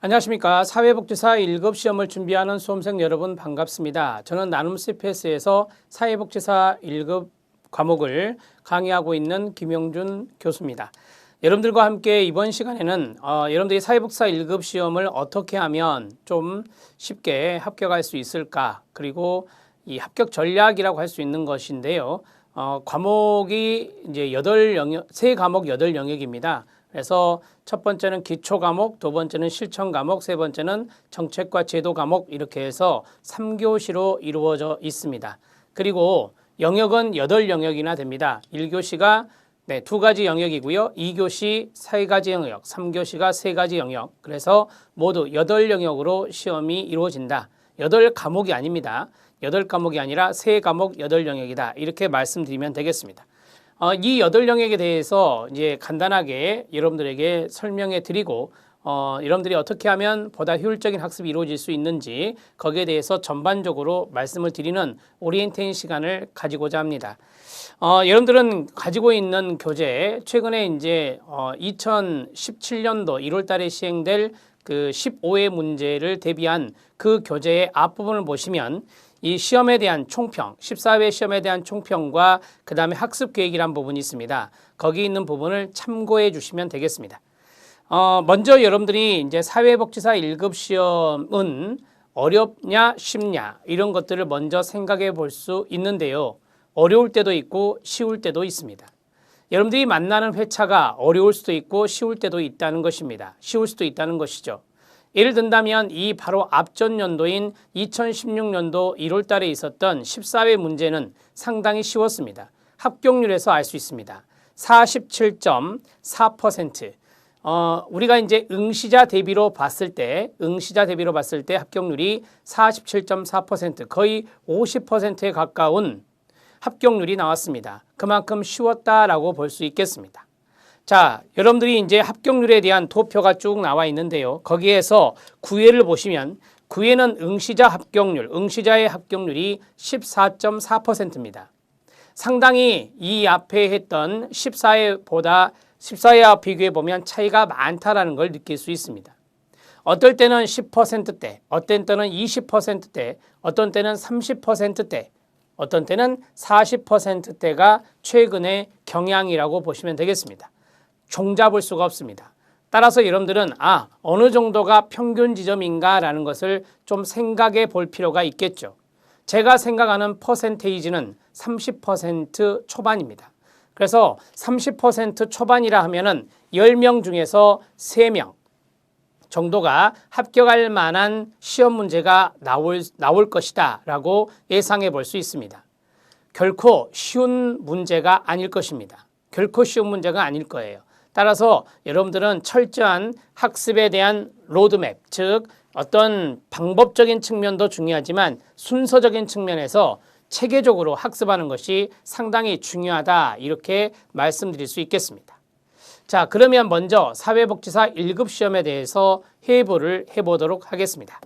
안녕하십니까. 사회복지사 1급 시험을 준비하는 수험생 여러분 반갑습니다. 저는 나눔 CPS에서 사회복지사 1급 과목을 강의하고 있는 김용준 교수입니다. 여러분들과 함께 이번 시간에는 여러분들이 사회복지사 1급 시험을 어떻게 하면 좀 쉽게 합격할 수 있을까, 그리고 이 합격 전략이라고 할 수 있는 것인데요. 과목이 이제 3과목 8영역입니다. 그래서 첫 번째는 기초 과목, 두 번째는 실천 과목, 세 번째는 정책과 제도 과목, 이렇게 해서 3교시로 이루어져 있습니다. 그리고 영역은 8영역이나 됩니다. 1교시가 2가지 영역이고요. 2교시 3가지 영역, 3교시가 3가지 영역. 그래서 모두 8영역으로 시험이 이루어진다. 8과목이 아닙니다. 8과목이 아니라 3과목 8영역이다. 이렇게 말씀드리면 되겠습니다. 이 8영역에 대해서 이제 간단하게 여러분들에게 설명해 드리고 여러분들이 어떻게 하면 보다 효율적인 학습이 이루어질 수 있는지 거기에 대해서 전반적으로 말씀을 드리는 오리엔테이션 시간을 가지고자 합니다. 여러분들은 가지고 있는 교재, 최근에 이제 2017년도 1월 달에 시행될 그 15회 문제를 대비한 그 교재의 앞부분을 보시면 이 시험에 대한 총평, 14회 시험에 대한 총평과 그 다음에 학습 계획이란 부분이 있습니다. 거기 있는 부분을 참고해 주시면 되겠습니다. 먼저 여러분들이 이제 사회복지사 1급 시험은 어렵냐 쉽냐 이런 것들을 먼저 생각해 볼 수 있는데요. 어려울 때도 있고 쉬울 때도 있습니다. 여러분들이 만나는 회차가 어려울 수도 있고 쉬울 때도 있다는 것입니다. 쉬울 수도 있다는 것이죠. 예를 든다면 이 바로 앞전 연도인 2016년도 1월 달에 있었던 14회 문제는 상당히 쉬웠습니다. 합격률에서 알 수 있습니다. 47.4%. 우리가 이제 응시자 대비로 봤을 때 합격률이 47.4%, 거의 50%에 가까운 합격률이 나왔습니다. 그만큼 쉬웠다라고 볼 수 있겠습니다. 자, 여러분들이 이제 합격률에 대한 도표가 쭉 나와 있는데요. 거기에서 9회를 보시면 9회는 응시자의 합격률이 14.4%입니다. 상당히 이 앞에 했던 14회와 비교해 보면 차이가 많다라는 걸 느낄 수 있습니다. 어떨 때는 10%대, 어떤 때는 20%대, 어떤 때는 30%대, 어떤 때는 40%대가 최근의 경향이라고 보시면 되겠습니다. 종잡을 수가 없습니다. 따라서 여러분들은 어느 정도가 평균 지점인가라는 것을 좀 생각해 볼 필요가 있겠죠. 제가 생각하는 퍼센테이지는 30% 초반입니다. 그래서 30% 초반이라 하면은 10명 중에서 3명 정도가 합격할 만한 시험 문제가 나올 것이다 라고 예상해 볼 수 있습니다. 결코 쉬운 문제가 아닐 것입니다. 결코 쉬운 문제가 아닐 거예요. 따라서 여러분들은 철저한 학습에 대한 로드맵, 즉 어떤 방법적인 측면도 중요하지만 순서적인 측면에서 체계적으로 학습하는 것이 상당히 중요하다, 이렇게 말씀드릴 수 있겠습니다. 자, 그러면 먼저 사회복지사 1급 시험에 대해서 해부를 해보도록 하겠습니다.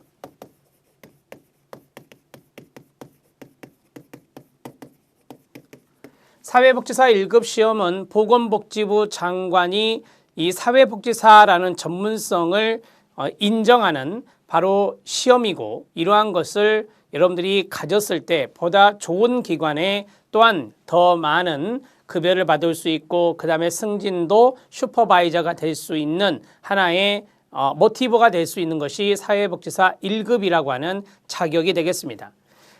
사회복지사 1급 시험은 보건복지부 장관이 이 사회복지사라는 전문성을 인정하는 바로 시험이고, 이러한 것을 여러분들이 가졌을 때 보다 좋은 기관에 또한 더 많은 급여를 받을 수 있고, 그 다음에 승진도 슈퍼바이저가 될 수 있는 하나의 모티브가 될 수 있는 것이 사회복지사 1급이라고 하는 자격이 되겠습니다.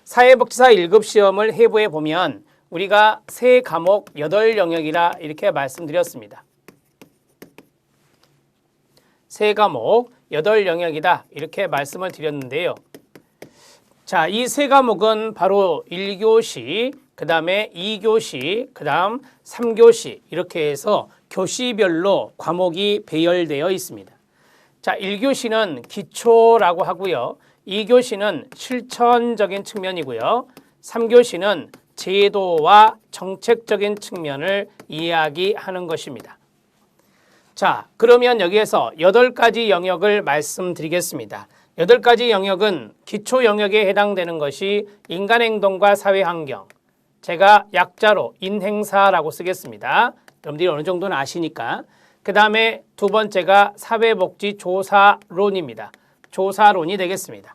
사회복지사 1급 시험을 해부해 보면 우리가 3과목 8영역이라 이렇게 말씀드렸습니다. 3과목 8영역이다 이렇게 말씀을 드렸는데요. 자, 이 3과목은 바로 1교시, 그 다음에 2교시, 그 다음 3교시, 이렇게 해서 교시별로 과목이 배열되어 있습니다. 자, 1교시는 기초라고 하고요. 2교시는 실천적인 측면이고요. 3교시는 제도와 정책적인 측면을 이야기하는 것입니다. 자, 그러면 여기에서 8가지 영역을 말씀드리겠습니다. 8가지 영역은 기초 영역에 해당되는 것이 인간행동과 사회환경, 제가 약자로 인행사라고 쓰겠습니다. 여러분들이 어느 정도는 아시니까. 그 다음에 두 번째가 사회복지조사론입니다. 조사론이 되겠습니다.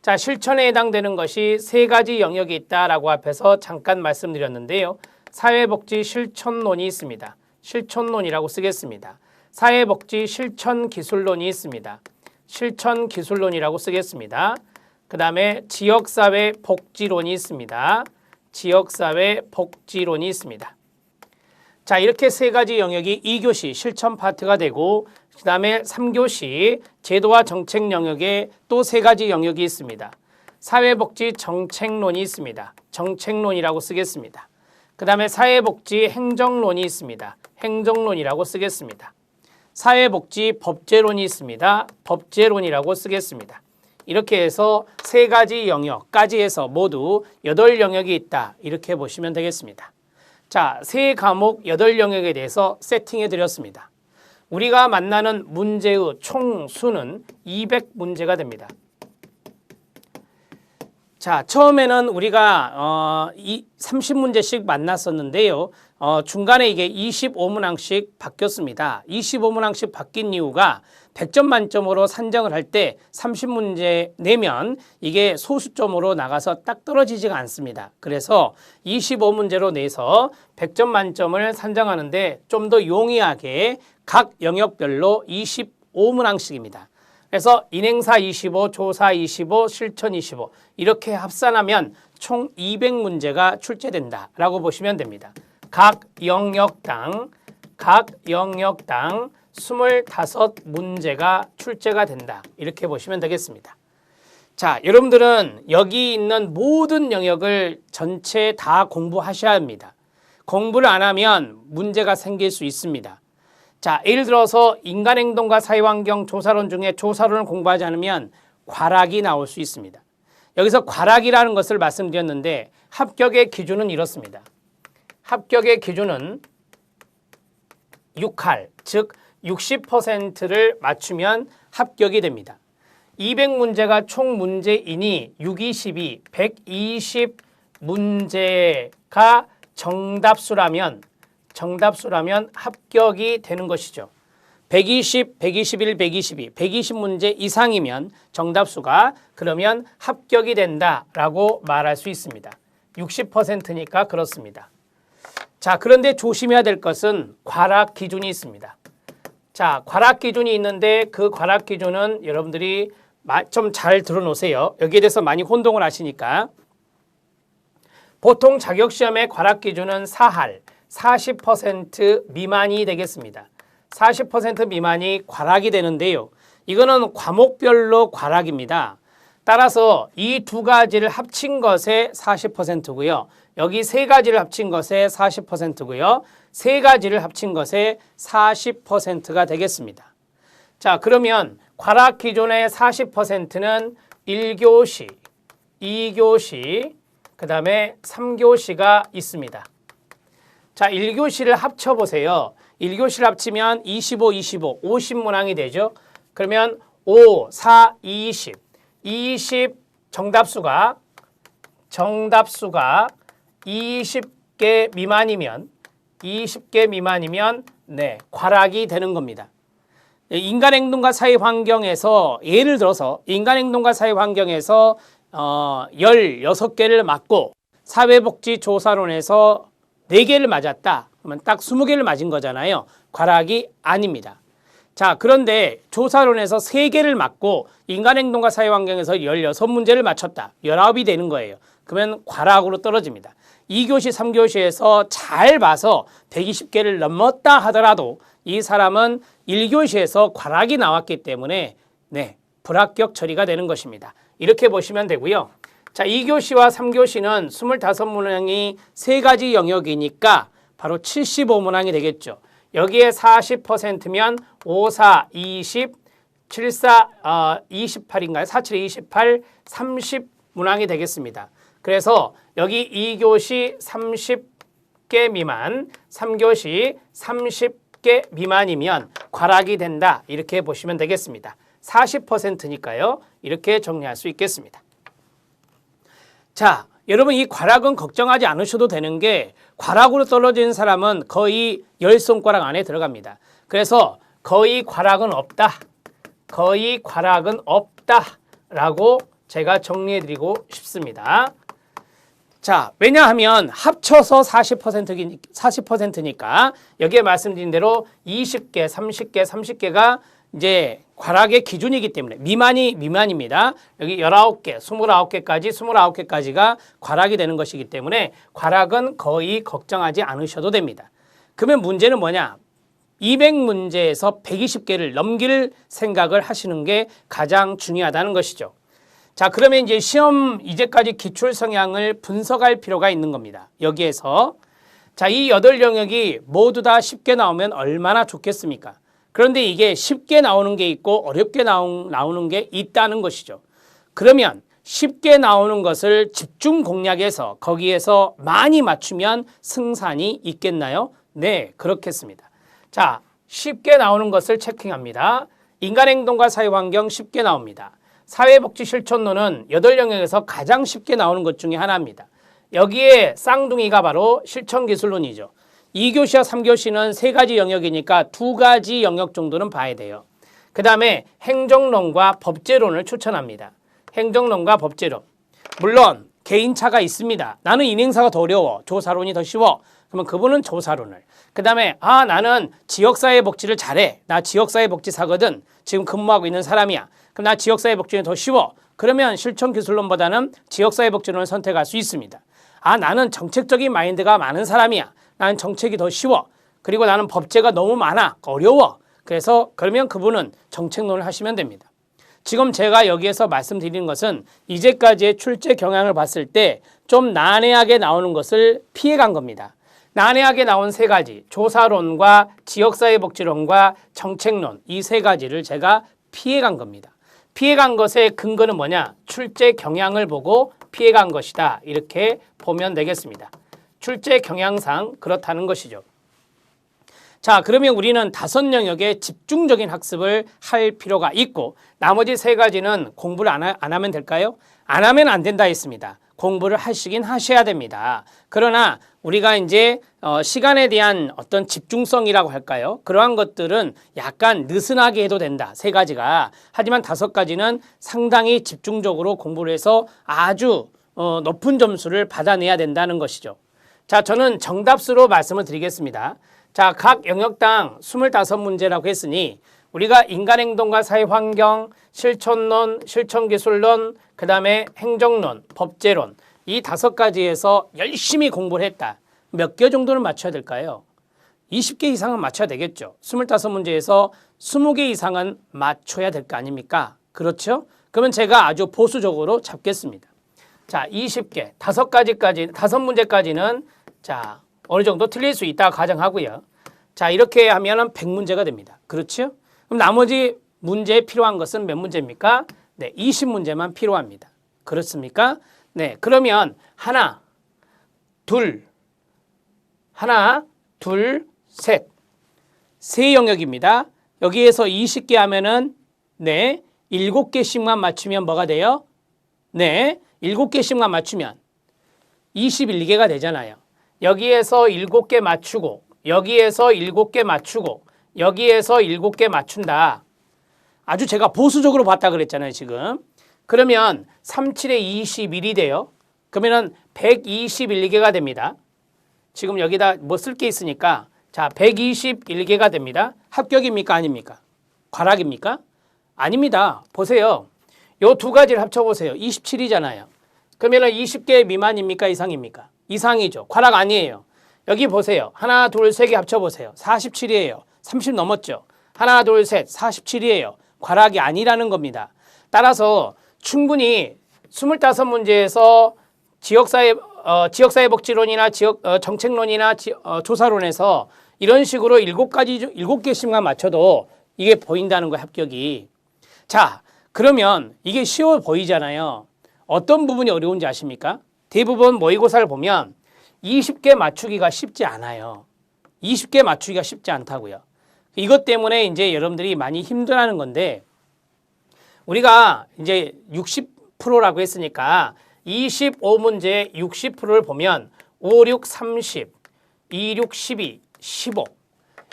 자, 실천에 해당되는 것이 세 가지 영역이 있다라고 앞에서 잠깐 말씀드렸는데요. 사회복지 실천론이 있습니다. 실천론이라고 쓰겠습니다. 사회복지 실천기술론이 있습니다. 실천기술론이라고 쓰겠습니다. 그 다음에 지역사회 복지론이 있습니다. 지역사회 복지론이 있습니다. 자, 이렇게 세 가지 영역이 2교시 실천 파트가 되고 그 다음에 3교시 제도와 정책 영역에 또 세 가지 영역이 있습니다. 사회복지 정책론이 있습니다. 정책론이라고 쓰겠습니다. 그 다음에 사회복지 행정론이 있습니다. 행정론이라고 쓰겠습니다. 사회복지 법제론이 있습니다. 법제론이라고 쓰겠습니다. 이렇게 해서 세 가지 영역까지 해서 모두 8영역이 있다. 이렇게 보시면 되겠습니다. 자, 세 과목 8영역에 대해서 세팅해 드렸습니다. 우리가 만나는 문제의 총 수는 200문제가 됩니다. 자, 처음에는 우리가 30문제씩 만났었는데요. 중간에 이게 25문항씩 바뀌었습니다. 25문항씩 바뀐 이유가 100점 만점으로 산정을 할 때 30문제 내면 이게 소수점으로 나가서 딱 떨어지지가 않습니다. 그래서 25문제로 내서 100점 만점을 산정하는데 좀 더 용이하게 각 영역별로 25문항씩입니다. 그래서 인행사 25, 조사 25, 실천 25 이렇게 합산하면 총 200문제가 출제된다라고 보시면 됩니다. 각 영역당 25문제가 출제가 된다. 이렇게 보시면 되겠습니다. 자, 여러분들은 여기 있는 모든 영역을 전체 다 공부하셔야 합니다. 공부를 안 하면 문제가 생길 수 있습니다. 자, 예를 들어서 인간행동과 사회환경 조사론 중에 조사론을 공부하지 않으면 과락이 나올 수 있습니다. 여기서 과락이라는 것을 말씀드렸는데 합격의 기준은 이렇습니다. 합격의 기준은 6할, 즉 60%를 맞추면 합격이 됩니다. 200문제가 총 문제이니 6, 22, 120문제가 정답수라면 합격이 되는 것이죠. 120, 121, 122, 120문제 이상이면 정답수가 그러면 합격이 된다라고 말할 수 있습니다. 60%니까 그렇습니다. 자, 그런데 조심해야 될 것은 과락 기준이 있습니다. 자, 과락 기준이 있는데 그 과락 기준은 여러분들이 좀 잘 들어놓으세요. 여기에 대해서 많이 혼동을 하시니까. 보통 자격시험의 과락 기준은 4할, 40% 미만이 되겠습니다. 40% 미만이 과락이 되는데요. 이거는 과목별로 과락입니다. 따라서 이 두 가지를 합친 것에 40%고요. 여기 세 가지를 합친 것에 40%고요. 세 가지를 합친 것에 40%가 되겠습니다. 자, 그러면 과락 기준의 40%는 1교시, 2교시, 그 다음에 3교시가 있습니다. 자, 1교시를 합쳐보세요. 1교시를 합치면 25, 25, 50문항이 되죠. 그러면 5, 4, 20, 20 정답수가 20개 미만이면 네, 과락이 되는 겁니다. 인간행동과 사회환경에서 예를 들어서 인간행동과 사회환경에서 16개를 맞고 사회복지조사론에서 4개를 맞았다. 그러면 딱 20개를 맞은 거잖아요. 과락이 아닙니다. 자, 그런데 조사론에서 3개를 맞고 인간행동과 사회환경에서 16문제를 맞췄다. 19이 되는 거예요. 그러면 과락으로 떨어집니다. 2교시, 3교시에서 잘 봐서 120개를 넘었다 하더라도 이 사람은 1교시에서 과락이 나왔기 때문에 네, 불합격 처리가 되는 것입니다. 이렇게 보시면 되고요. 자, 2교시와 3교시는 25문항이 세 가지 영역이니까 바로 75문항이 되겠죠. 여기에 40%면 5, 4, 20, 7, 4, 28인가요? 4, 7, 28, 30문항이 되겠습니다. 그래서 여기 2교시 30개 미만, 3교시 30개 미만이면 과락이 된다. 이렇게 보시면 되겠습니다. 40%니까요. 이렇게 정리할 수 있겠습니다. 자, 여러분 이 과락은 걱정하지 않으셔도 되는 게 과락으로 떨어진 사람은 거의 10손가락 안에 들어갑니다. 그래서 거의 과락은 없다. 거의 과락은 없다라고 제가 정리해드리고 싶습니다. 자, 왜냐하면 합쳐서 40%니까 여기에 말씀드린 대로 20개, 30개, 30개가 이제 과락의 기준이기 때문에 미만입니다. 여기 19개, 29개까지 29개까지가 과락이 되는 것이기 때문에 과락은 거의 걱정하지 않으셔도 됩니다. 그러면 문제는 뭐냐? 200문제에서 120개를 넘길 생각을 하시는 게 가장 중요하다는 것이죠. 자, 그러면 이제 시험 이제까지 기출 성향을 분석할 필요가 있는 겁니다. 여기에서 자, 이 8영역이 모두 다 쉽게 나오면 얼마나 좋겠습니까? 그런데 이게 쉽게 나오는 게 있고 어렵게 나오는 게 있다는 것이죠. 그러면 쉽게 나오는 것을 집중 공략해서 거기에서 많이 맞추면 승산이 있겠나요? 네, 그렇겠습니다. 자, 쉽게 나오는 것을 체킹합니다. 인간행동과 사회환경 쉽게 나옵니다. 사회복지실천론은 8영역에서 가장 쉽게 나오는 것 중에 하나입니다. 여기에 쌍둥이가 바로 실천기술론이죠. 2교시와 3교시는 3가지 영역이니까 2가지 영역 정도는 봐야 돼요. 그 다음에 행정론과 법제론을 추천합니다. 행정론과 법제론. 물론 개인차가 있습니다. 나는 인행사가 더 어려워. 조사론이 더 쉬워. 그러면 그분은 조사론을. 그 다음에 나는 지역사회복지를 잘해. 나 지역사회복지사거든. 지금 근무하고 있는 사람이야. 그럼 나 지역사회복지는 더 쉬워. 그러면 실천기술론보다는 지역사회복지론을 선택할 수 있습니다. 나는 정책적인 마인드가 많은 사람이야. 나는 정책이 더 쉬워. 그리고 나는 법제가 너무 많아. 어려워. 그래서 그러면 그분은 정책론을 하시면 됩니다. 지금 제가 여기에서 말씀드리는 것은 이제까지의 출제 경향을 봤을 때 좀 난해하게 나오는 것을 피해간 겁니다. 난해하게 나온 3가지, 조사론과 지역사회복지론과 정책론, 이 3가지를 제가 피해간 겁니다. 피해간 것의 근거는 뭐냐? 출제 경향을 보고 피해간 것이다. 이렇게 보면 되겠습니다. 출제 경향상 그렇다는 것이죠. 자, 그러면 우리는 5영역의 집중적인 학습을 할 필요가 있고 나머지 3가지는 공부를 안 하면 될까요? 안 하면 안 된다 했습니다. 공부를 하시긴 하셔야 됩니다. 그러나 우리가 이제 시간에 대한 어떤 집중성이라고 할까요? 그러한 것들은 약간 느슨하게 해도 된다. 3가지가. 하지만 5가지는 상당히 집중적으로 공부를 해서 아주 높은 점수를 받아내야 된다는 것이죠. 자, 저는 정답수로 말씀을 드리겠습니다. 자, 각 영역당 25문제라고 했으니 우리가 인간행동과 사회환경, 실천론, 실천기술론, 그 다음에 행정론, 법제론 이 5가지에서 열심히 공부를 했다. 몇 개 정도는 맞춰야 될까요? 20개 이상은 맞춰야 되겠죠. 25문제에서 20개 이상은 맞춰야 될 거 아닙니까? 그렇죠? 그러면 제가 아주 보수적으로 잡겠습니다. 자, 20개, 5문제까지는 자, 어느 정도 틀릴 수 있다고 가정하고요. 자, 이렇게 하면은 100문제가 됩니다. 그렇죠? 그럼 나머지 문제에 필요한 것은 몇 문제입니까? 네, 20문제만 필요합니다. 그렇습니까? 네, 그러면 하나, 둘, 셋. 3영역입니다. 여기에서 20개 하면은 네, 7개씩만 맞추면 뭐가 돼요? 네, 7개씩만 맞추면 21개가 되잖아요. 여기에서 7개 맞추고 여기에서 7개 맞추고 여기에서 7개 맞춘다. 아주 제가 보수적으로 봤다 그랬잖아요, 지금. 그러면 3, 7에 21이 돼요. 그러면은 121개가 됩니다. 지금 여기다 뭐 쓸 게 있으니까 자, 121개가 됩니다. 합격입니까? 아닙니까? 과락입니까? 아닙니다. 보세요. 요 2가지를 합쳐보세요. 27이잖아요. 그러면은 20개 미만입니까? 이상입니까? 이상이죠. 과락 아니에요. 여기 보세요. 하나, 둘, 3개 합쳐보세요. 47이에요. 30 넘었죠. 하나, 둘, 셋, 47이에요. 과락이 아니라는 겁니다. 따라서 충분히 25문제에서 지역사회복지론이나 정책론이나 조사론에서 이런 식으로 7개씩만 맞춰도 이게 보인다는 거예요, 합격이. 자, 그러면 이게 쉬워 보이잖아요. 어떤 부분이 어려운지 아십니까? 대부분 모의고사를 보면 20개 맞추기가 쉽지 않아요. 20개 맞추기가 쉽지 않다고요. 이것 때문에 이제 여러분들이 많이 힘들어하는 건데 우리가 이제 60%라고 했으니까 25문제 60%를 보면 5, 6, 30, 2, 6, 12, 15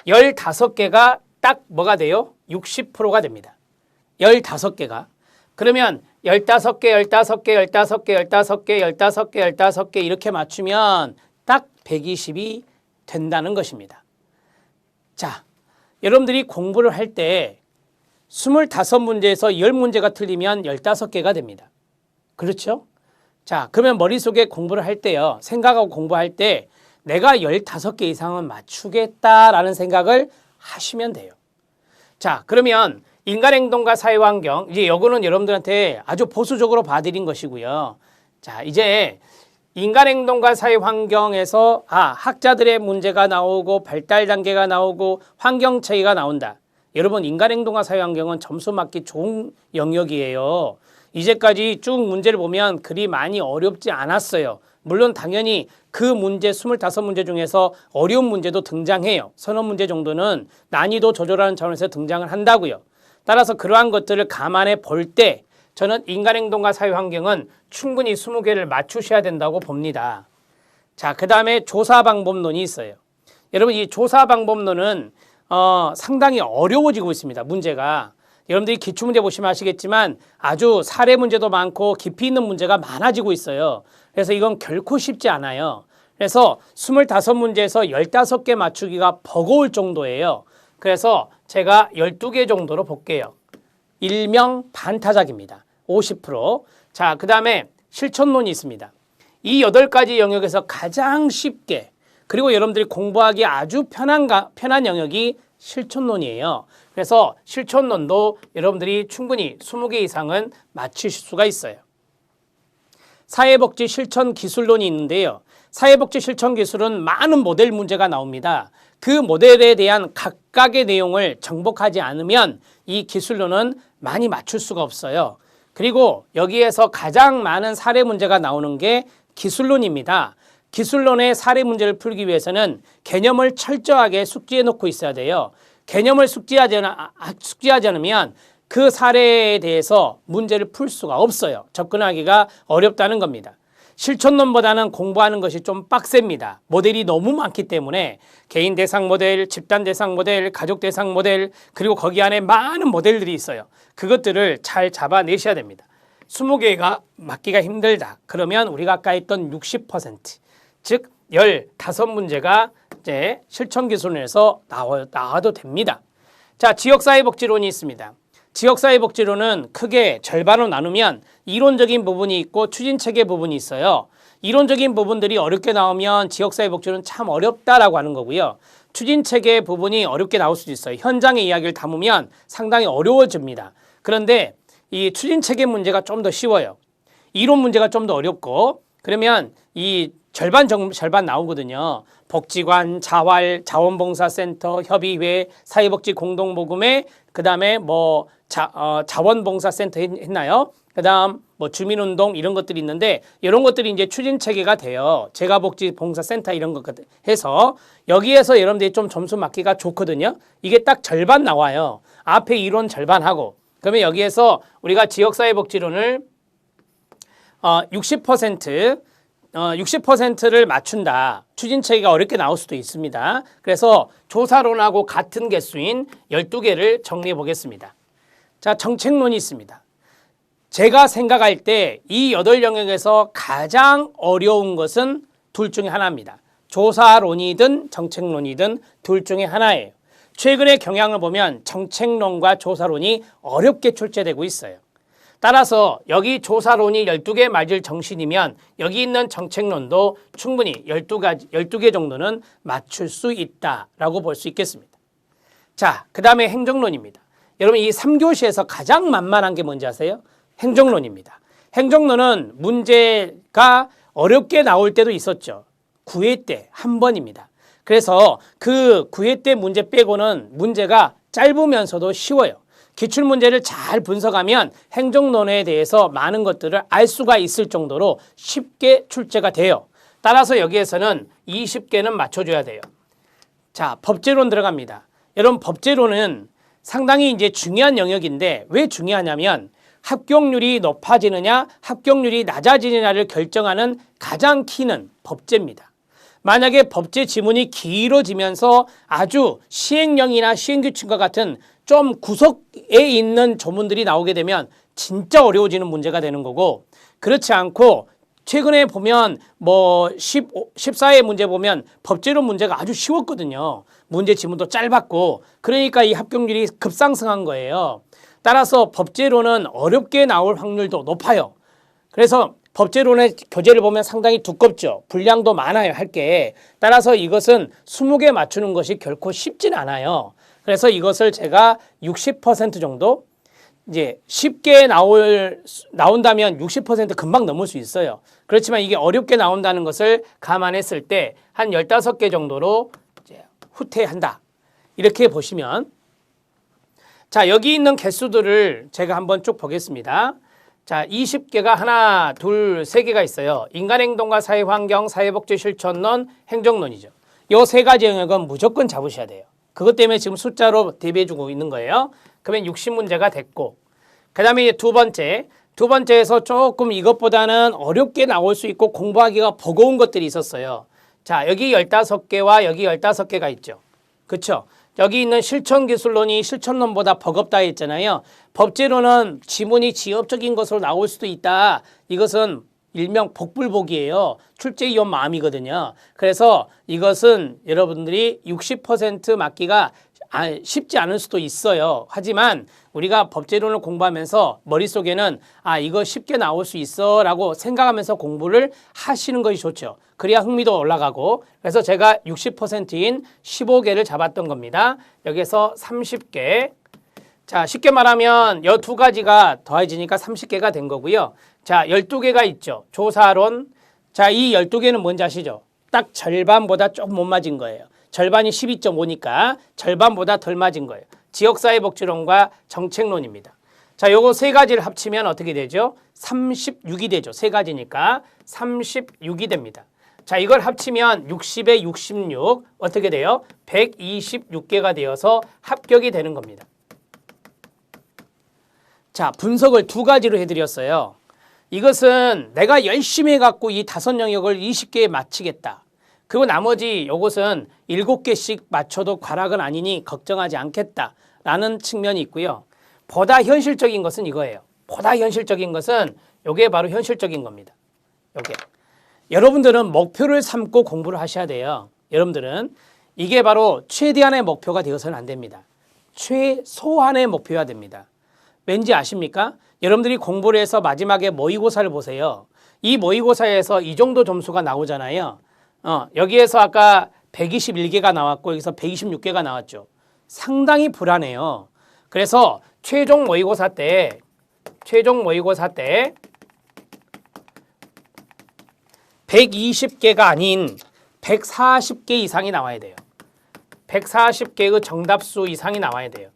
15개가 딱 뭐가 돼요? 60%가 됩니다. 15개가. 그러면 15개, 15개, 15개, 15개, 15개, 15개 이렇게 맞추면 딱 120이 된다는 것입니다. 자, 여러분들이 공부를 할 때 25문제에서 10문제가 틀리면 15개가 됩니다. 그렇죠? 자, 그러면 머릿속에 공부를 할 때요. 생각하고 공부할 때 내가 15개 이상은 맞추겠다라는 생각을 하시면 돼요. 자, 그러면 인간행동과 사회환경, 이제 요거는 여러분들한테 아주 보수적으로 봐드린 것이고요. 자, 이제 인간행동과 사회환경에서 학자들의 문제가 나오고 발달 단계가 나오고 환경체계가 나온다. 여러분, 인간행동과 사회환경은 점수 맞기 좋은 영역이에요. 이제까지 쭉 문제를 보면 그리 많이 어렵지 않았어요. 물론 당연히 그 문제 25문제 중에서 어려운 문제도 등장해요. 서너 문제 정도는 난이도 조절하는 차원에서 등장을 한다고요. 따라서 그러한 것들을 감안해 볼 때 저는 인간행동과 사회환경은 충분히 20개를 맞추셔야 된다고 봅니다. 자, 그 다음에 조사방법론이 있어요. 여러분, 이 조사방법론은 상당히 어려워지고 있습니다. 문제가. 여러분들이 기출문제 보시면 아시겠지만 아주 사례 문제도 많고 깊이 있는 문제가 많아지고 있어요. 그래서 이건 결코 쉽지 않아요. 그래서 25문제에서 15개 맞추기가 버거울 정도예요. 그래서 제가 12개 정도로 볼게요. 일명 반타작입니다. 50%. 자, 그 다음에 실천론이 있습니다. 이 8가지 영역에서 가장 쉽게 그리고 여러분들이 공부하기 아주 편한 영역이 실천론이에요. 그래서 실천론도 여러분들이 충분히 20개 이상은 맞추실 수가 있어요. 사회복지 실천 기술론이 있는데요. 사회복지 실천 기술은 많은 모델 문제가 나옵니다. 그 모델에 대한 각각의 내용을 정복하지 않으면 이 기술론은 많이 맞출 수가 없어요. 그리고 여기에서 가장 많은 사례 문제가 나오는 게 기술론입니다. 기술론의 사례 문제를 풀기 위해서는 개념을 철저하게 숙지해 놓고 있어야 돼요. 개념을 숙지하지 않으면 그 사례에 대해서 문제를 풀 수가 없어요. 접근하기가 어렵다는 겁니다. 실천론보다는 공부하는 것이 좀 빡셉니다. 모델이 너무 많기 때문에 개인 대상 모델, 집단 대상 모델, 가족 대상 모델, 그리고 거기 안에 많은 모델들이 있어요. 그것들을 잘 잡아내셔야 됩니다. 20개가 맞기가 힘들다. 그러면 우리가 아까 했던 60%, 즉 15문제가 이제 실천기술론에서 나와도 됩니다. 자, 지역사회복지론이 있습니다. 지역사회복지론은 크게 절반으로 나누면 이론적인 부분이 있고 추진체계 부분이 있어요. 이론적인 부분들이 어렵게 나오면 지역사회복지론은 참 어렵다라고 하는 거고요. 추진체계 부분이 어렵게 나올 수도 있어요. 현장의 이야기를 담으면 상당히 어려워집니다. 그런데 이 추진체계 문제가 좀 더 쉬워요. 이론 문제가 좀 더 어렵고 그러면 이 절반 나오거든요. 복지관, 자활, 자원봉사센터, 협의회, 사회복지 공동모금회, 그 다음에 뭐 자원봉사센터 했나요? 그 다음 뭐 주민운동 이런 것들이 있는데 이런 것들이 이제 추진체계가 돼요. 재가복지봉사센터 이런 것 해서 여기에서 여러분들이 좀 점수 맞기가 좋거든요. 이게 딱 절반 나와요. 앞에 이론 절반하고 그러면 여기에서 우리가 지역사회복지론을 60%를 맞춘다. 추진체계가 어렵게 나올 수도 있습니다. 그래서 조사론하고 같은 개수인 12개를 정리해 보겠습니다. 자, 정책론이 있습니다. 제가 생각할 때 이 8영역에서 가장 어려운 것은 둘 중에 하나입니다. 조사론이든 정책론이든 둘 중에 하나예요. 최근의 경향을 보면 정책론과 조사론이 어렵게 출제되고 있어요. 따라서 여기 조사론이 12개 맞을 정신이면 여기 있는 정책론도 충분히 12개 정도는 맞출 수 있다라고 볼 수 있겠습니다. 자, 그 다음에 행정론입니다. 여러분 이 3교시에서 가장 만만한 게 뭔지 아세요? 행정론입니다. 행정론은 문제가 어렵게 나올 때도 있었죠. 9회 때 한 번입니다. 그래서 그 9회 때 문제 빼고는 문제가 짧으면서도 쉬워요. 기출문제를 잘 분석하면 행정론에 대해서 많은 것들을 알 수가 있을 정도로 쉽게 출제가 돼요. 따라서 여기에서는 20개는 맞춰줘야 돼요. 자, 법제론 들어갑니다. 여러분 법제론은 상당히 이제 중요한 영역인데 왜 중요하냐면 합격률이 높아지느냐 합격률이 낮아지느냐를 결정하는 가장 키는 법제입니다. 만약에 법제 지문이 길어지면서 아주 시행령이나 시행규칙과 같은 좀 구석에 있는 조문들이 나오게 되면 진짜 어려워지는 문제가 되는 거고, 그렇지 않고 최근에 보면 뭐 14회 문제 보면 법제론 문제가 아주 쉬웠거든요. 문제 지문도 짧았고, 그러니까 이 합격률이 급상승한 거예요. 따라서 법제론은 어렵게 나올 확률도 높아요. 그래서 법제론의 교재를 보면 상당히 두껍죠. 분량도 많아요, 할 게. 따라서 이것은 20개 맞추는 것이 결코 쉽진 않아요. 그래서 이것을 제가 60% 정도, 이제 쉽게 나온다면 60% 금방 넘을 수 있어요. 그렇지만 이게 어렵게 나온다는 것을 감안했을 때 한 15개 정도로 이제 후퇴한다. 이렇게 보시면, 자, 여기 있는 개수들을 제가 한번 쭉 보겠습니다. 자, 20개가 하나, 둘, 세 개가 있어요. 인간행동과 사회환경, 사회복지 실천론, 행정론이죠. 요 세 가지 영역은 무조건 잡으셔야 돼요. 그것 때문에 지금 숫자로 대비해주고 있는 거예요. 그러면 60문제가 됐고, 그 다음에 두 번째에서 조금 이것보다는 어렵게 나올 수 있고 공부하기가 버거운 것들이 있었어요. 자, 여기 15개와 여기 15개가 있죠. 그렇죠? 여기 있는 실천기술론이 실천론보다 버겁다 했잖아요. 법제론은 지문이 지엽적인 것으로 나올 수도 있다. 이것은 일명 복불복이에요. 출제위원 마음이거든요. 그래서 이것은 여러분들이 60% 맞기가 쉽지 않을 수도 있어요. 하지만 우리가 법제론을 공부하면서 머릿속에는 이거 쉽게 나올 수 있어 라고 생각하면서 공부를 하시는 것이 좋죠. 그래야 흥미도 올라가고, 그래서 제가 60%인 15개를 잡았던 겁니다. 여기서 30개. 자, 쉽게 말하면 이 두 가지가 더해지니까 30개가 된 거고요. 자, 12개가 있죠. 조사론. 자, 이 12개는 뭔지 아시죠? 딱 절반보다 조금 못 맞은 거예요. 절반이 12.5니까 절반보다 덜 맞은 거예요. 지역사회복지론과 정책론입니다. 자, 요거 세 가지를 합치면 어떻게 되죠? 36이 되죠. 세 가지니까 36이 됩니다. 자, 이걸 합치면 60에 66 어떻게 돼요? 126개가 되어서 합격이 되는 겁니다. 자, 분석을 두 가지로 해드렸어요. 이것은 내가 열심히 해갖고 이 5영역을 20개에 맞히겠다. 그리고 나머지 요것은 7개씩 맞춰도 과락은 아니니 걱정하지 않겠다라는 측면이 있고요. 보다 현실적인 것은 이거예요. 보다 현실적인 것은 요게 바로 현실적인 겁니다. 요게. 여러분들은 목표를 삼고 공부를 하셔야 돼요. 여러분들은 이게 바로 최대한의 목표가 되어서는 안 됩니다. 최소한의 목표여야 됩니다. 왠지 아십니까? 여러분들이 공부를 해서 마지막에 모의고사를 보세요. 이 모의고사에서 이 정도 점수가 나오잖아요. 여기에서 아까 121개가 나왔고 여기서 126개가 나왔죠. 상당히 불안해요. 그래서 최종 모의고사 때 120개가 아닌 140개 이상이 나와야 돼요. 140개의 정답수 이상이 나와야 돼요.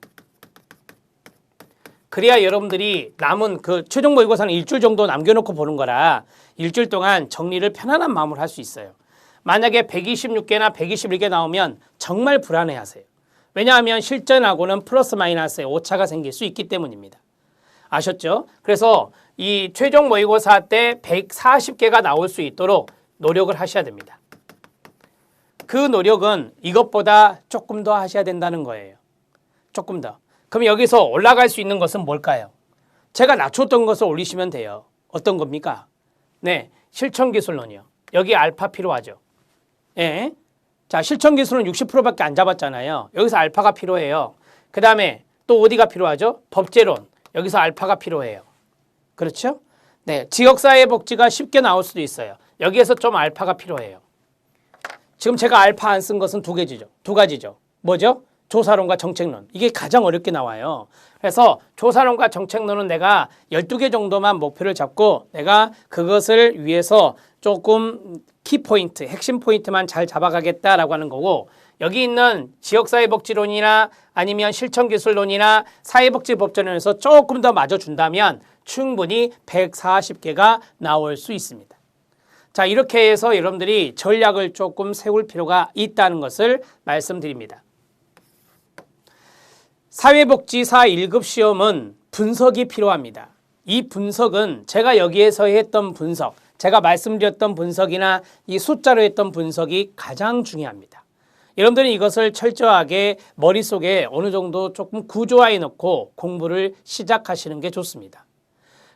그래야 여러분들이 남은 그 최종 모의고사는 일주일 정도 남겨놓고 보는 거라 일주일 동안 정리를 편안한 마음으로 할 수 있어요. 만약에 126개나 121개 나오면 정말 불안해하세요. 왜냐하면 실전하고는 플러스 마이너스의 오차가 생길 수 있기 때문입니다. 아셨죠? 그래서 이 최종 모의고사 때 140개가 나올 수 있도록 노력을 하셔야 됩니다. 그 노력은 이것보다 조금 더 하셔야 된다는 거예요. 조금 더. 그럼 여기서 올라갈 수 있는 것은 뭘까요? 제가 낮췄던 것을 올리시면 돼요. 어떤 겁니까? 네, 실천기술론이요. 여기 알파 필요하죠. 예. 자, 실천기술은 60%밖에 안 잡았잖아요. 여기서 알파가 필요해요. 그 다음에 또 어디가 필요하죠? 법제론. 여기서 알파가 필요해요. 그렇죠? 네, 지역사회복지가 쉽게 나올 수도 있어요. 여기에서 좀 알파가 필요해요. 지금 제가 알파 안 쓴 것은 두 가지죠. 뭐죠? 조사론과 정책론. 이게 가장 어렵게 나와요. 그래서 조사론과 정책론은 내가 12개 정도만 목표를 잡고 내가 그것을 위해서 조금 키포인트, 핵심 포인트만 잘 잡아가겠다라고 하는 거고, 여기 있는 지역사회복지론이나 아니면 실천기술론이나 사회복지법전론에서 조금 더 맞아준다면 충분히 140개가 나올 수 있습니다. 자, 이렇게 해서 여러분들이 전략을 조금 세울 필요가 있다는 것을 말씀드립니다. 사회복지사 1급 시험은 분석이 필요합니다. 이 분석은 제가 여기에서 했던 분석, 제가 말씀드렸던 분석이나 이 숫자로 했던 분석이 가장 중요합니다. 여러분들은 이것을 철저하게 머릿속에 어느 정도 조금 구조화해 놓고 공부를 시작하시는 게 좋습니다.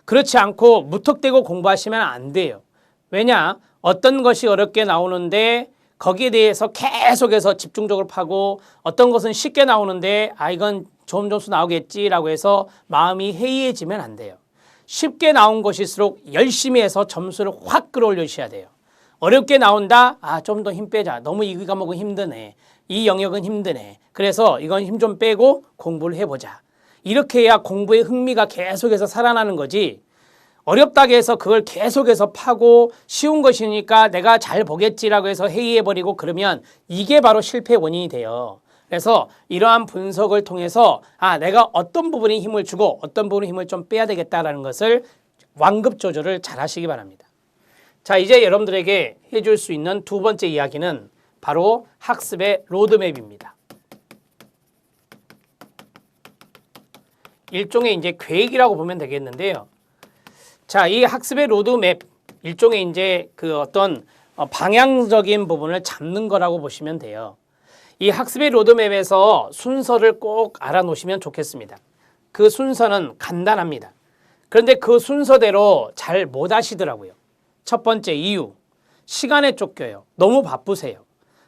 그렇지 않고 무턱대고 공부하시면 안 돼요. 왜냐? 어떤 것이 어렵게 나오는데 거기에 대해서 계속해서 집중적으로 파고 어떤 것은 쉽게 나오는데 이건 좋은 점수 나오겠지라고 해서 마음이 해이해지면 안 돼요. 쉽게 나온 것일수록 열심히 해서 점수를 확 끌어올리셔야 돼요. 어렵게 나온다? 좀 더 힘 빼자. 너무 이 과목은 힘드네. 이 영역은 힘드네. 그래서 이건 힘 좀 빼고 공부를 해보자. 이렇게 해야 공부에 흥미가 계속해서 살아나는 거지. 어렵다고 해서 그걸 계속해서 파고 쉬운 것이니까 내가 잘 보겠지라고 해서 회의해버리고 그러면 이게 바로 실패의 원인이 돼요. 그래서 이러한 분석을 통해서 내가 어떤 부분에 힘을 주고 어떤 부분에 힘을 좀 빼야 되겠다라는 것을 완급 조절을 잘 하시기 바랍니다. 자, 이제 여러분들에게 해줄 수 있는 두 번째 이야기는 바로 학습의 로드맵입니다. 일종의 이제 계획이라고 보면 되겠는데요. 자, 이 학습의 로드맵, 일종의 이제 그 어떤 방향적인 부분을 잡는 거라고 보시면 돼요. 이 학습의 로드맵에서 순서를 꼭 알아놓으시면 좋겠습니다. 그 순서는 간단합니다. 그런데 그 순서대로 잘 못 하시더라고요. 첫 번째 이유, 시간에 쫓겨요. 너무 바쁘세요.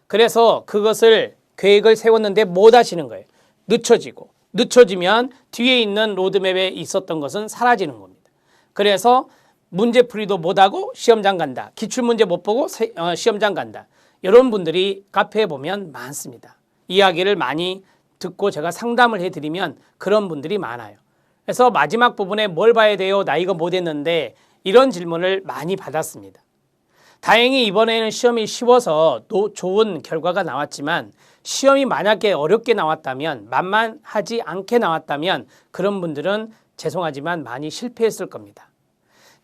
그래서 그것을 계획을 세웠는데 못 하시는 거예요. 늦춰지면 뒤에 있는 로드맵에 있었던 것은 사라지는 겁니다. 그래서 문제풀이도 못하고 시험장 간다. 기출문제 못 보고 시험장 간다. 이런 분들이 카페에 보면 많습니다. 이야기를 많이 듣고 제가 상담을 해드리면 그런 분들이 많아요. 그래서 마지막 부분에 뭘 봐야 돼요? 나 이거 못했는데 이런 질문을 많이 받았습니다. 다행히 이번에는 시험이 쉬워서 좋은 결과가 나왔지만 시험이 만약에 어렵게 나왔다면 만만하지 않게 나왔다면 그런 분들은 죄송하지만 많이 실패했을 겁니다.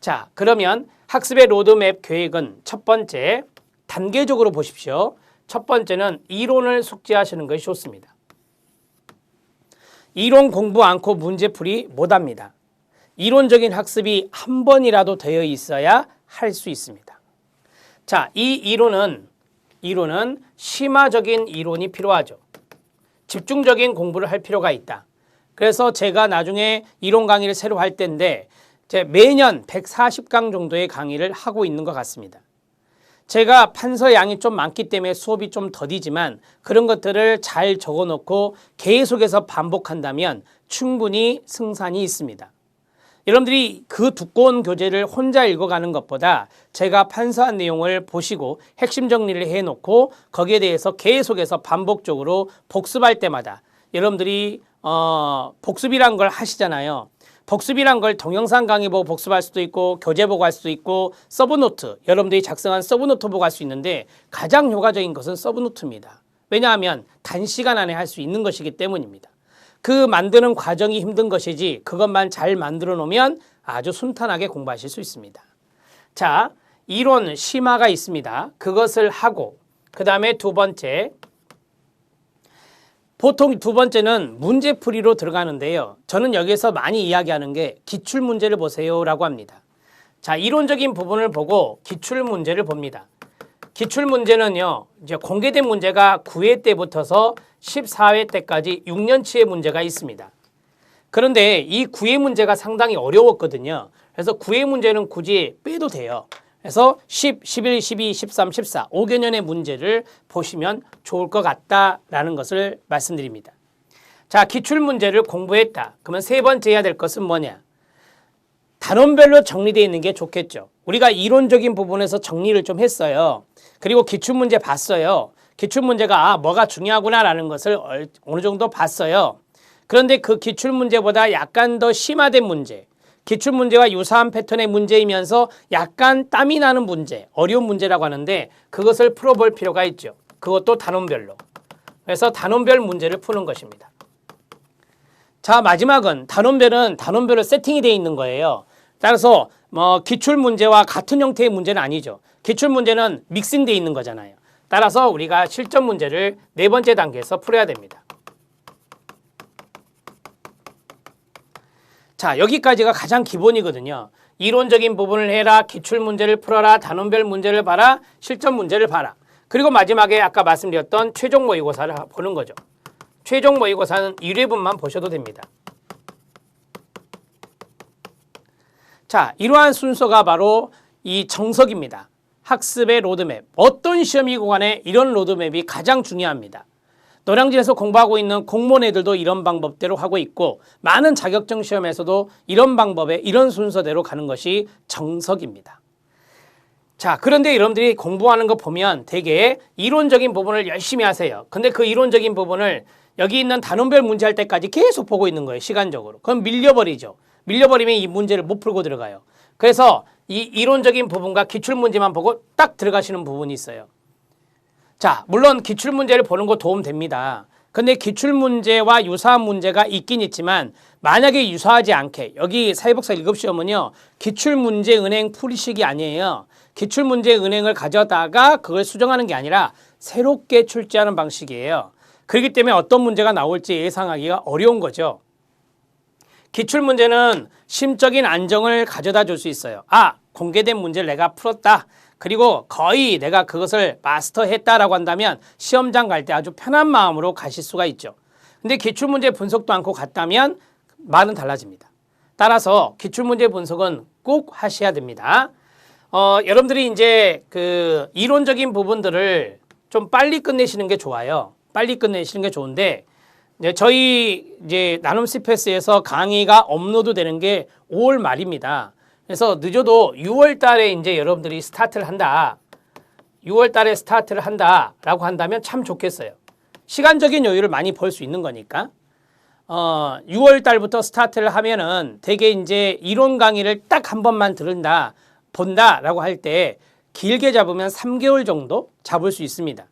자, 그러면 학습의 로드맵 계획은 첫 번째 단계적으로 보십시오. 첫 번째는 이론을 숙지하시는 것이 좋습니다. 이론 공부 않고 문제풀이 못합니다. 이론적인 학습이 한 번이라도 되어 있어야 할 수 있습니다. 자, 이 이론은 심화적인 이론이 필요하죠. 집중적인 공부를 할 필요가 있다. 그래서 제가 나중에 이론 강의를 새로 할 때인데 매년 140강 정도의 강의를 하고 있는 것 같습니다. 제가 판서 양이 좀 많기 때문에 수업이 좀 더디지만 그런 것들을 잘 적어놓고 계속해서 반복한다면 충분히 승산이 있습니다. 여러분들이 그 두꺼운 교재를 혼자 읽어가는 것보다 제가 판서한 내용을 보시고 핵심 정리를 해놓고 거기에 대해서 계속해서 반복적으로 복습할 때마다 여러분들이 복습이란 걸 하시잖아요. 복습이란 걸 동영상 강의 보고 복습할 수도 있고 교재 보고 할 수도 있고 서브노트, 여러분들이 작성한 서브노트 보고 할 수 있는데 가장 효과적인 것은 서브노트입니다. 왜냐하면 단시간 안에 할 수 있는 것이기 때문입니다. 그 만드는 과정이 힘든 것이지 그것만 잘 만들어 놓으면 아주 순탄하게 공부하실 수 있습니다. 자, 이론 심화가 있습니다. 그것을 하고 그 다음에 두 번째, 보통 두 번째는 문제풀이로 들어가는데요. 저는 여기서 많이 이야기하는 게 기출문제를 보세요 라고 합니다. 자, 이론적인 부분을 보고 기출문제를 봅니다. 기출문제는요, 이제 공개된 문제가 9회 때부터서 14회 때까지 6년치의 문제가 있습니다. 그런데 이 9회 문제가 상당히 어려웠거든요. 그래서 9회 문제는 굳이 빼도 돼요. 그래서 10, 11, 12, 13, 14, 5개년의 문제를 보시면 좋을 것 같다라는 것을 말씀드립니다. 자, 기출문제를 공부했다. 그러면 세 번째 해야 될 것은 뭐냐? 단원별로 정리되어 있는 게 좋겠죠. 우리가 이론적인 부분에서 정리를 좀 했어요. 그리고 기출문제 봤어요. 기출문제가 뭐가 중요하구나라는 것을 어느 정도 봤어요. 그런데 그 기출문제보다 약간 더 심화된 문제, 기출문제와 유사한 패턴의 문제이면서 약간 땀이 나는 문제, 어려운 문제라고 하는데 그것을 풀어볼 필요가 있죠. 그것도 단원별로. 그래서 단원별 문제를 푸는 것입니다. 자, 마지막은 단원별로 세팅이 되어 있는 거예요. 따라서 기출문제와 같은 형태의 문제는 아니죠. 기출문제는 믹싱되어 있는 거잖아요. 따라서 우리가 실전 문제를 네 번째 단계에서 풀어야 됩니다. 자, 여기까지가 가장 기본이거든요. 이론적인 부분을 해라, 기출문제를 풀어라, 단원별 문제를 봐라, 실전 문제를 봐라. 그리고 마지막에 아까 말씀드렸던 최종 모의고사를 보는 거죠. 최종 모의고사는 1회분만 보셔도 됩니다. 자, 이러한 순서가 바로 이 정석입니다. 학습의 로드맵. 어떤 시험이고 간에 이런 로드맵이 가장 중요합니다. 노량진에서 공부하고 있는 공무원 애들도 이런 방법대로 하고 있고 많은 자격증 시험에서도 이런 방법에 이런 순서대로 가는 것이 정석입니다. 자, 그런데 여러분들이 공부하는 거 보면 되게 이론적인 부분을 열심히 하세요. 근데 그 이론적인 부분을 여기 있는 단원별 문제 할 때까지 계속 보고 있는 거예요. 시간적으로. 그럼 밀려버리죠. 밀려버리면 이 문제를 못 풀고 들어가요. 그래서 이 이론적인 부분과 기출문제만 보고 딱 들어가시는 부분이 있어요. 자, 물론 기출문제를 보는 거 도움 됩니다. 근데 기출문제와 유사한 문제가 있긴 있지만 만약에 유사하지 않게 여기 사회복사 1급 시험은요. 기출문제 은행 풀이식이 아니에요. 기출문제 은행을 가져다가 그걸 수정하는 게 아니라 새롭게 출제하는 방식이에요. 그렇기 때문에 어떤 문제가 나올지 예상하기가 어려운 거죠. 기출문제는 심적인 안정을 가져다 줄 수 있어요. 아, 공개된 문제를 내가 풀었다. 그리고 거의 내가 그것을 마스터했다라고 한다면 시험장 갈 때 아주 편한 마음으로 가실 수가 있죠. 근데 기출문제 분석도 않고 갔다면 말은 달라집니다. 따라서 기출문제 분석은 꼭 하셔야 됩니다. 여러분들이 이제 그 이론적인 부분들을 좀 빨리 끝내시는 게 좋아요. 빨리 끝내시는 게 좋은데 저희 이제 나눔 CPS에서 강의가 업로드 되는 게 5월 말입니다. 그래서 늦어도 6월 달에 이제 여러분들이 스타트를 한다. 6월 달에 스타트를 한다라고 한다면 참 좋겠어요. 시간적인 여유를 많이 벌 수 있는 거니까. 6월 달부터 스타트를 하면은 되게 이제 이론 강의를 딱 한 번만 본다라고 할 때 길게 잡으면 3개월 정도 잡을 수 있습니다.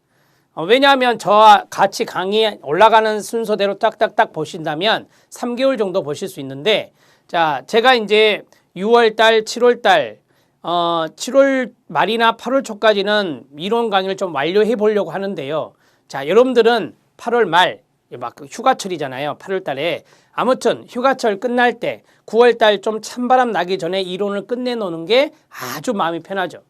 왜냐하면 저와 같이 강의 올라가는 순서대로 딱딱딱 보신다면 3개월 정도 보실 수 있는데 자, 제가 이제 6월 달, 7월 달, 7월 말이나 8월 초까지는 이론 강의를 좀 완료해 보려고 하는데요. 자, 여러분들은 8월 말, 막 휴가철이잖아요. 8월 달에. 아무튼 휴가철 끝날 때 9월 달 좀 찬바람 나기 전에 이론을 끝내놓는 게 아주 마음이 편하죠.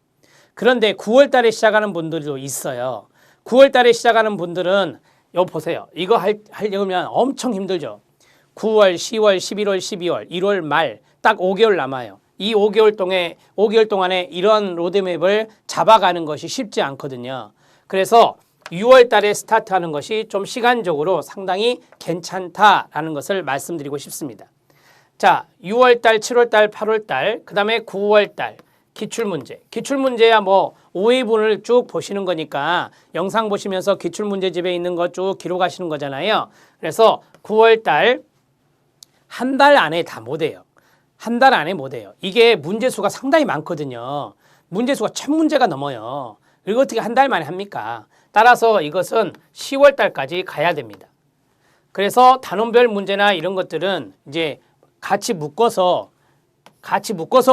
그런데 9월 달에 시작하는 분들도 있어요. 9월 달에 시작하는 분들은 여기 보세요. 이거 하려면 엄청 힘들죠. 9월, 10월, 11월, 12월, 1월 말 딱 5개월 남아요. 이 5개월 동안에 이런 로드맵을 잡아가는 것이 쉽지 않거든요. 그래서 6월 달에 스타트하는 것이 좀 시간적으로 상당히 괜찮다라는 것을 말씀드리고 싶습니다. 자, 6월 달, 7월 달, 8월 달, 그 다음에 9월 달 기출문제. 기출문제야 뭐 5회분을 쭉 보시는 거니까 영상 보시면서 기출문제집에 있는 거 쭉 기록하시는 거잖아요. 그래서 9월 달 한 달 안에 다 못해요. 한 달 안에 못해요. 이게 문제수가 상당히 많거든요. 문제수가 1000문제가 넘어요. 그리고 어떻게 한 달 만에 합니까? 따라서 이것은 10월 달까지 가야 됩니다. 그래서 단원별 문제나 이런 것들은 이제 같이 묶어서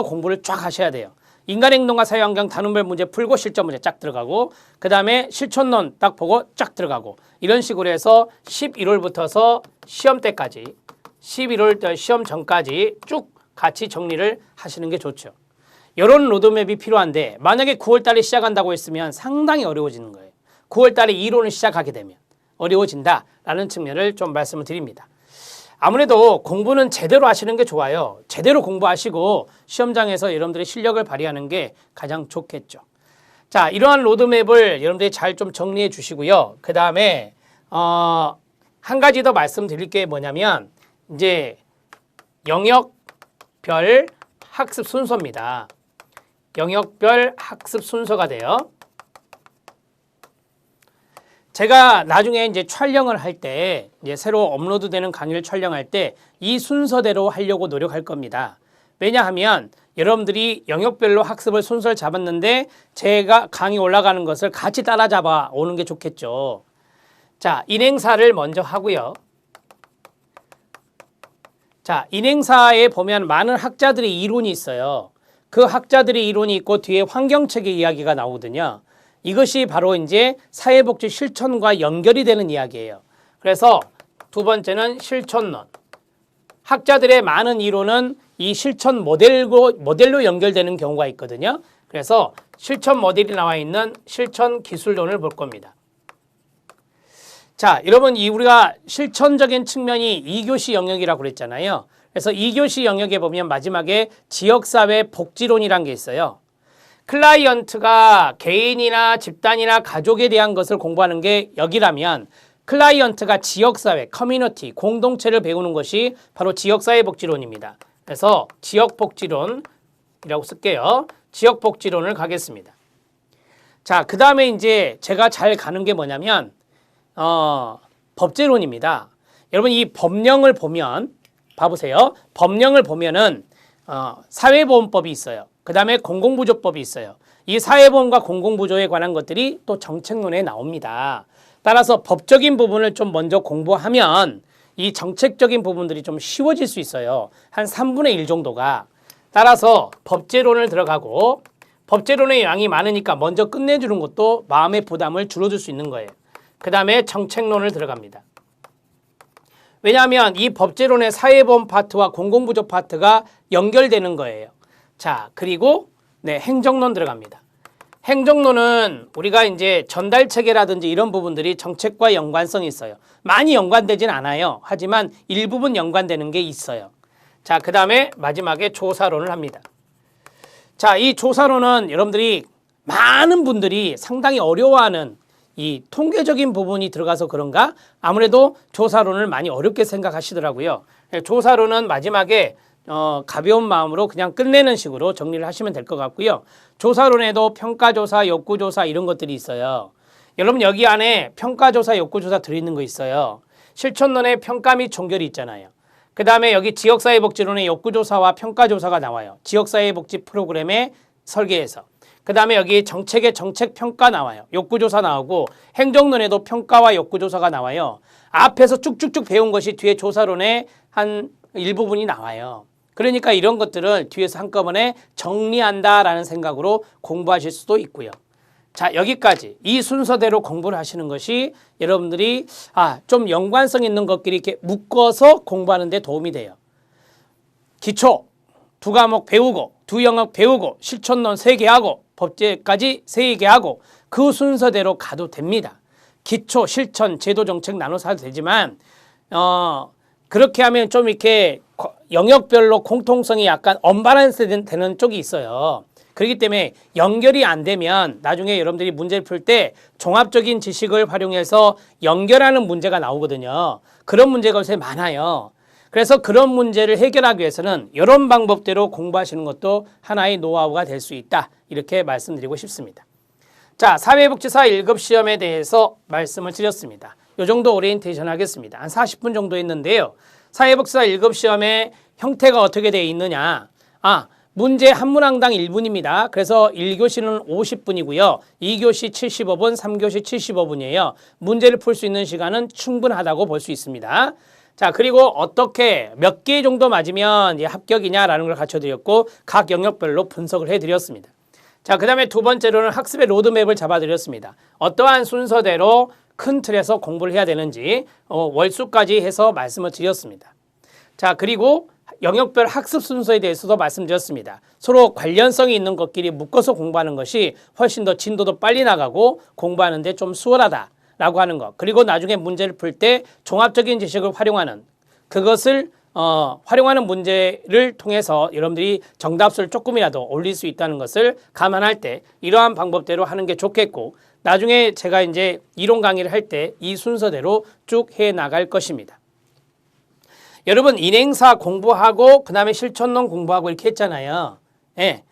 공부를 쫙 하셔야 돼요. 인간행동과 사회환경 단원별 문제 풀고 실전 문제 쫙 들어가고 그 다음에 실천론 딱 보고 쫙 들어가고 이런 식으로 해서 11월부터서 시험 때까지 11월 시험 전까지 쭉 같이 정리를 하시는 게 좋죠. 이런 로드맵이 필요한데 만약에 9월 달에 시작한다고 했으면 상당히 어려워지는 거예요. 9월 달에 이론을 시작하게 되면 어려워진다라는 측면을 좀 말씀을 드립니다. 아무래도 공부는 제대로 하시는 게 좋아요. 제대로 공부하시고 시험장에서 여러분들의 실력을 발휘하는 게 가장 좋겠죠. 자, 이러한 로드맵을 여러분들이 잘 좀 정리해 주시고요. 그 다음에 한 가지 더 말씀드릴 게 뭐냐면 이제 영역별 학습 순서입니다. 영역별 학습 순서가 돼요. 제가 나중에 이제 촬영을 할 때 이제 새로 업로드되는 강의를 촬영할 때 이 순서대로 하려고 노력할 겁니다. 왜냐하면 여러분들이 영역별로 학습을 순서를 잡았는데 제가 강의 올라가는 것을 같이 따라잡아 오는 게 좋겠죠. 자, 인행사를 먼저 하고요. 자, 인행사에 보면 많은 학자들의 이론이 있어요. 그 학자들의 이론이 있고 뒤에 환경책의 이야기가 나오거든요. 이것이 바로 이제 사회복지 실천과 연결이 되는 이야기예요. 그래서 두 번째는 실천론. 학자들의 많은 이론은 이 실천 모델로 연결되는 경우가 있거든요. 그래서 실천 모델이 나와 있는 실천 기술론을 볼 겁니다. 자, 여러분 우리가 실천적인 측면이 2교시 영역이라고 그랬잖아요. 그래서 2교시 영역에 보면 마지막에 지역사회 복지론이란 게 있어요. 클라이언트가 개인이나 집단이나 가족에 대한 것을 공부하는 게 여기라면 클라이언트가 지역사회, 커뮤니티, 공동체를 배우는 것이 바로 지역사회 복지론입니다. 그래서 지역복지론이라고 쓸게요. 지역복지론을 가겠습니다. 자, 그 다음에 이제 제가 잘 가는 게 뭐냐면 법제론입니다. 여러분 이 법령을 보면 봐보세요. 법령을 보면은 사회보험법이 있어요. 그 다음에 공공부조법이 있어요. 이 사회보험과 공공부조에 관한 것들이 또 정책론에 나옵니다. 따라서 법적인 부분을 좀 먼저 공부하면 이 정책적인 부분들이 좀 쉬워질 수 있어요. 한 3분의 1 정도가. 따라서 법제론을 들어가고 법제론의 양이 많으니까 먼저 끝내주는 것도 마음의 부담을 줄여줄 수 있는 거예요. 그 다음에 정책론을 들어갑니다. 왜냐하면 이 법제론의 사회보험 파트와 공공부조 파트가 연결되는 거예요. 자, 그리고 행정론 들어갑니다. 행정론은 우리가 이제 전달체계라든지 이런 부분들이 정책과 연관성이 있어요. 많이 연관되진 않아요. 하지만 일부분 연관되는 게 있어요. 자, 그 다음에 마지막에 조사론을 합니다. 자, 이 조사론은 여러분들이 많은 분들이 상당히 어려워하는 이 통계적인 부분이 들어가서 그런가? 아무래도 조사론을 많이 어렵게 생각하시더라고요. 조사론은 마지막에 가벼운 마음으로 그냥 끝내는 식으로 정리를 하시면 될 것 같고요. 조사론에도 평가조사, 욕구조사 이런 것들이 있어요. 여러분 여기 안에 평가조사, 욕구조사 들어있는 거 있어요. 실천론에 평가 및 종결이 있잖아요. 그 다음에 여기 지역사회복지론의 욕구조사와 평가조사가 나와요. 지역사회복지 프로그램의 설계에서. 그 다음에 여기 정책의 정책평가 나와요. 욕구조사 나오고 행정론에도 평가와 욕구조사가 나와요. 앞에서 쭉쭉쭉 배운 것이 뒤에 조사론의 한 일부분이 나와요. 그러니까 이런 것들을 뒤에서 한꺼번에 정리한다라는 생각으로 공부하실 수도 있고요. 자, 여기까지 이 순서대로 공부를 하시는 것이 여러분들이 좀 연관성 있는 것끼리 이렇게 묶어서 공부하는 데 도움이 돼요. 기초 2과목 배우고 2영역 배우고 실천론 3개 하고 법제까지 3개 하고 그 순서대로 가도 됩니다. 기초, 실천, 제도, 정책 나눠서 해도 되지만 그렇게 하면 좀 이렇게 영역별로 공통성이 약간 언밸런스 되는 쪽이 있어요. 그렇기 때문에 연결이 안 되면 나중에 여러분들이 문제를 풀 때 종합적인 지식을 활용해서 연결하는 문제가 나오거든요. 그런 문제가 요새 많아요. 그래서 그런 문제를 해결하기 위해서는 이런 방법대로 공부하시는 것도 하나의 노하우가 될 수 있다. 이렇게 말씀드리고 싶습니다. 자, 사회복지사 1급 시험에 대해서 말씀을 드렸습니다. 이 정도 오리엔테이션 하겠습니다. 한 40분 정도 했는데요. 사회복지사 1급 시험의 형태가 어떻게 되어 있느냐. 문제 한 문항당 1분입니다. 그래서 1교시는 50분이고요. 2교시 75분, 3교시 75분이에요. 문제를 풀 수 있는 시간은 충분하다고 볼 수 있습니다. 자, 그리고 어떻게 몇 개 정도 맞으면 합격이냐라는 걸 갖춰드렸고 각 영역별로 분석을 해드렸습니다. 자, 그 다음에 두 번째로는 학습의 로드맵을 잡아드렸습니다. 어떠한 순서대로 큰 틀에서 공부를 해야 되는지 월수까지 해서 말씀을 드렸습니다. 자, 그리고 영역별 학습 순서에 대해서도 말씀드렸습니다. 서로 관련성이 있는 것끼리 묶어서 공부하는 것이 훨씬 더 진도도 빨리 나가고 공부하는 데 좀 수월하다라고 하는 것. 그리고 나중에 문제를 풀 때 종합적인 지식을 활용하는 그것을 활용하는 문제를 통해서 여러분들이 정답수를 조금이라도 올릴 수 있다는 것을 감안할 때 이러한 방법대로 하는 게 좋겠고 나중에 제가 이제 이론 강의를 할 때 이 순서대로 쭉 해 나갈 것입니다. 여러분 인행사 공부하고 그 다음에 실천론 공부하고 이렇게 했잖아요. 예.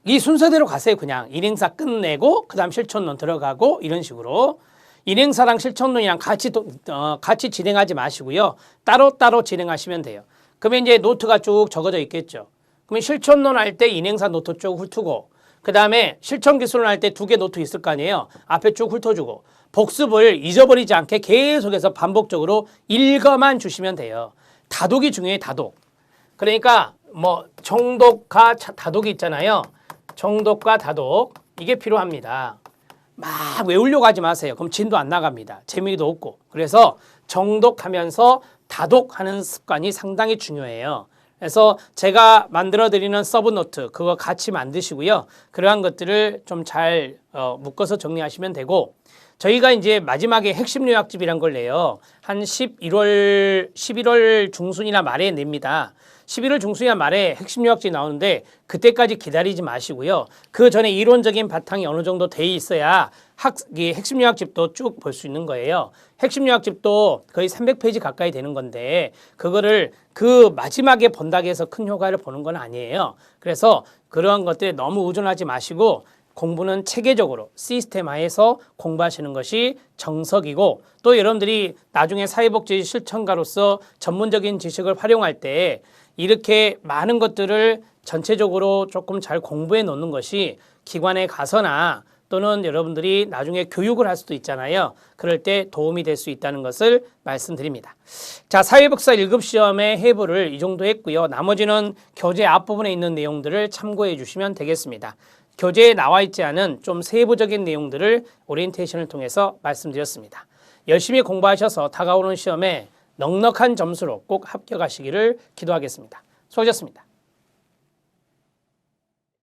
이 순서대로 가세요. 그냥 인행사 끝내고 그 다음 실천론 들어가고 이런 식으로 인행사랑 실천론이랑 같이 진행하지 마시고요. 따로따로 진행하시면 돼요. 그러면 이제 노트가 쭉 적어져 있겠죠. 그러면 실천론 할 때 인행사 노트 쭉 훑고 그 다음에 실천기술론 할 때 2개 노트 있을 거 아니에요. 앞에 쭉 훑어주고 복습을 잊어버리지 않게 계속해서 반복적으로 읽어만 주시면 돼요. 다독이 중요해요. 다독. 그러니까 뭐 정독과 다독이 있잖아요. 정독과 다독 이게 필요합니다. 막 외우려고 하지 마세요. 그럼 진도 안 나갑니다. 재미도 없고. 그래서 정독하면서 다독하는 습관이 상당히 중요해요. 그래서 제가 만들어 드리는 서브노트 그거 같이 만드시고요. 그러한 것들을 좀 잘 묶어서 정리하시면 되고, 저희가 이제 마지막에 핵심 요약집이란 걸 내요. 한 11월 중순이나 말에 냅니다. 11월 중순이나 말에 핵심 요약집이 나오는데 그때까지 기다리지 마시고요. 그 전에 이론적인 바탕이 어느 정도 돼 있어야 이 핵심 요약집도 쭉 볼 수 있는 거예요. 핵심 요약집도 거의 300페이지 가까이 되는 건데 그거를 그 마지막에 본다고 해서 큰 효과를 보는 건 아니에요. 그래서 그러한 것들에 너무 의존하지 마시고 공부는 체계적으로 시스템화해서 공부하시는 것이 정석이고, 또 여러분들이 나중에 사회복지 실천가로서 전문적인 지식을 활용할 때 이렇게 많은 것들을 전체적으로 조금 잘 공부해 놓는 것이 기관에 가서나 또는 여러분들이 나중에 교육을 할 수도 있잖아요. 그럴 때 도움이 될 수 있다는 것을 말씀드립니다. 자, 사회복사 1급 시험의 해부를 이 정도 했고요. 나머지는 교재 앞부분에 있는 내용들을 참고해 주시면 되겠습니다. 교재에 나와 있지 않은 좀 세부적인 내용들을 오리엔테이션을 통해서 말씀드렸습니다. 열심히 공부하셔서 다가오는 시험에 넉넉한 점수로 꼭 합격하시기를 기도하겠습니다. 수고하셨습니다.